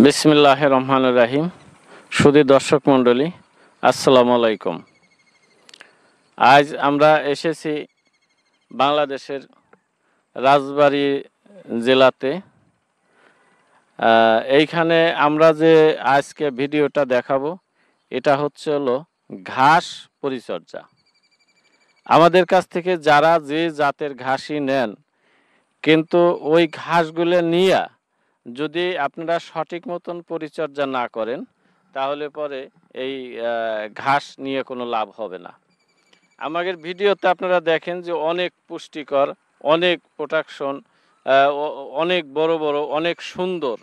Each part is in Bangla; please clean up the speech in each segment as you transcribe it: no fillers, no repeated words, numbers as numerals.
বিসমিল্লাহির রহমানির রহিম। সুধী দর্শক মণ্ডলী, আসসালামু আলাইকুম। আজ আমরা এসেছি বাংলাদেশের রাজবাড়ী জেলাতে। এইখানে আমরা যে আজকে ভিডিওটা দেখাবো, এটা হলো ঘাস পরিচর্যা। আমাদের কাছ থেকে যারা যে জাতের ঘাসই নেন, কিন্তু ওই ঘাসগুলো নিয়ে যদি আপনারা সঠিক মতন পরিচর্যা না করেন, তাহলে পরে এই ঘাস নিয়ে কোনো লাভ হবে না। আমাদের ভিডিওতে আপনারা দেখেন যে অনেক পুষ্টিকর, অনেক প্রোডাকশন, অনেক বড় বড়, অনেক সুন্দর,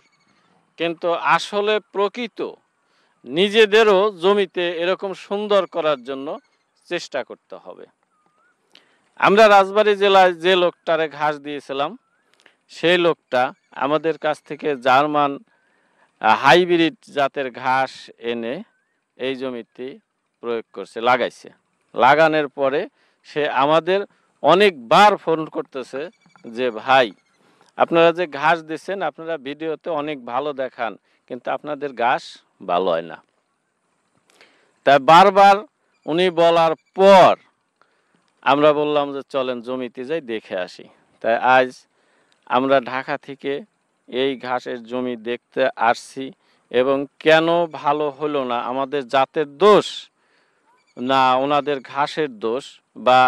কিন্তু আসলে প্রকৃত নিজেদেরও জমিতে এরকম সুন্দর করার জন্য চেষ্টা করতে হবে। আমরা রাজবাড়ী জেলায় যে লোকটারে ঘাস দিয়েছিলাম, সেই লোকটা আমাদের কাছ থেকে জার্মান হাইব্রিড জাতের ঘাস এনে এই জমিতে প্রয়োগ করছে, লাগাইছে। লাগানোর পরে সে আমাদের অনেকবার ফোন করতেছে যে ভাই, আপনারা যে ঘাস দিচ্ছেন, আপনারা ভিডিওতে অনেক ভালো দেখান, কিন্তু আপনাদের ঘাস ভালো হয় না। তাই বারবার উনি বলার পর আমরা বললাম যে চলেন জমিতে যাই, দেখে আসি। তাই আজ আমরা ঢাকা থেকে এই ঘাসের জমি দেখতে আসছি, এবং কেন ভালো হলো না, আমাদের জাতের দোষ না ওনাদের ঘাসের দোষ বা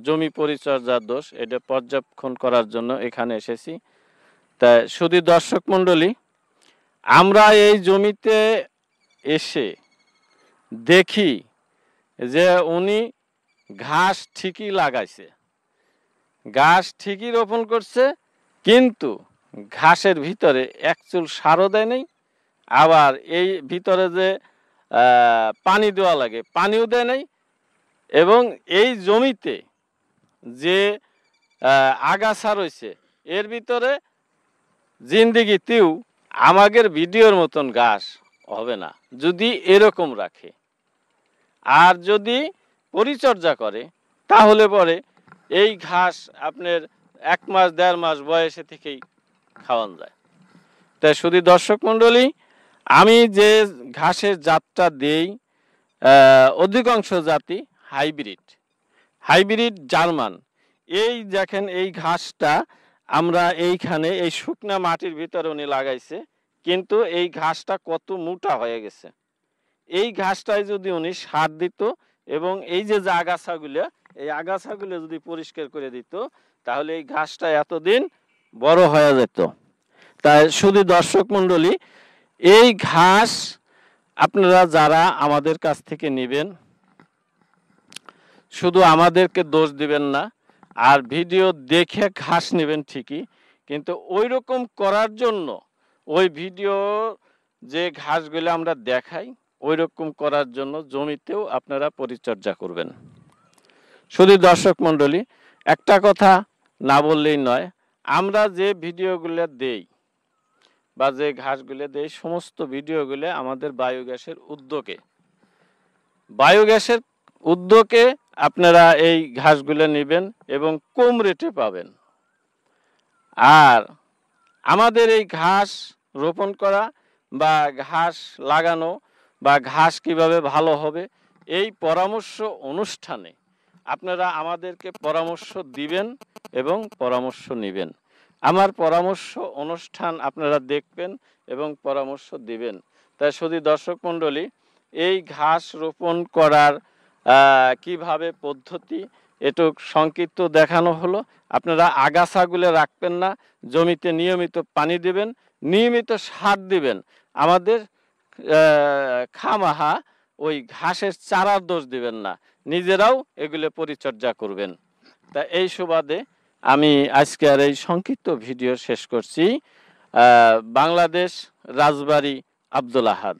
জমি পরিচর্যার দোষ, এটা পর্যবেক্ষণ করার জন্য এখানে এসেছি। তাই শুধু দর্শক মণ্ডলী, আমরা এই জমিতে এসে দেখি যে উনি ঘাস ঠিকই লাগাইছে, ঘাস ঠিকই রোপণ করছে, কিন্তু ঘাসের ভিতরে এক চুল সারও দেয় নেই, আবার এই ভিতরে যে পানি দেওয়া লাগে পানিও দেয় নাই, এবং এই জমিতে যে আগাছা রয়েছে এর ভিতরে জিন্দিগিতেও আমাদের ভিডিওর মতন ঘাস হবে না যদি এরকম রাখে। আর যদি পরিচর্যা করে, তাহলে পরে এই ঘাস আপনার 1 মাস 1.5 মাস বয়সে থেকেই খাওয়ানো যায়। তাই শুধু দর্শক মণ্ডলী, আমি যে ঘাসের জাতটা দেই, অধিকাংশ জাতি হাইব্রিড জার্মান। এই দেখেন, এই ঘাসটা আমরা এইখানে এই শুকনা মাটির ভিতরে উনি লাগাইছে, কিন্তু এই ঘাসটা কত মোটা হয়ে গেছে। এই ঘাসটাই যদি উনি সার দিত এবং এই যে আগাছাগুলো, এই আগাছাগুলো যদি পরিষ্কার করে দিত, তাহলে এই ঘাসটা এতদিন বড় হয়ে যেত। তাই শুধু দর্শক মণ্ডলী, এই ঘাস আপনারা যারা আমাদের কাছ থেকে নেবেন, শুধু আমাদেরকে দোষ দিবেন না, আর ভিডিও দেখে ঘাস নেবেন ঠিকই, কিন্তু ওই রকম করার জন্য ওই ভিডিও যে ঘাসগুলো আমরা দেখাই, ওই রকম করার জন্য জমিতেও আপনারা পরিচর্যা করবেন। শুধু দর্শক মণ্ডলী, একটা কথা না বললেই নয়, আমরা যে ভিডিওগুলো দেই বা যে ঘাসগুলো দেই, সমস্ত ভিডিওগুলো আমাদের বায়োগ্যাসের উদ্যোগে আপনারা এই ঘাসগুলো নেবেন এবং কম রেটে পাবেন। আর আমাদের এই ঘাস রোপণ করা বা ঘাস লাগানো বা ঘাস কিভাবে ভালো হবে, এই পরামর্শ অনুষ্ঠানে আপনারা আমাদেরকে পরামর্শ দিবেন এবং পরামর্শ নেবেন। আমার পরামর্শ অনুষ্ঠান আপনারা দেখবেন এবং পরামর্শ দিবেন। তাই শুধু দর্শক মণ্ডলী, এই ঘাস রোপণ করার কিভাবে পদ্ধতি একটু সংক্ষিপ্ত দেখানো হলো। আপনারা আগাছাগুলো রাখবেন না, জমিতে নিয়মিত পানি দিবেন, নিয়মিত সার দিবেন। আমাদের খামাহা ওই ঘাসের চারার দোষ দিবেন না, নিজেরাও এগুলো পরিচর্যা করবেন। তা এই সুবাদে আমি আজকে আর এই সংক্ষিপ্ত ভিডিও শেষ করছি। বাংলাদেশ, রাজবাড়ী, আব্দুল আহাদ।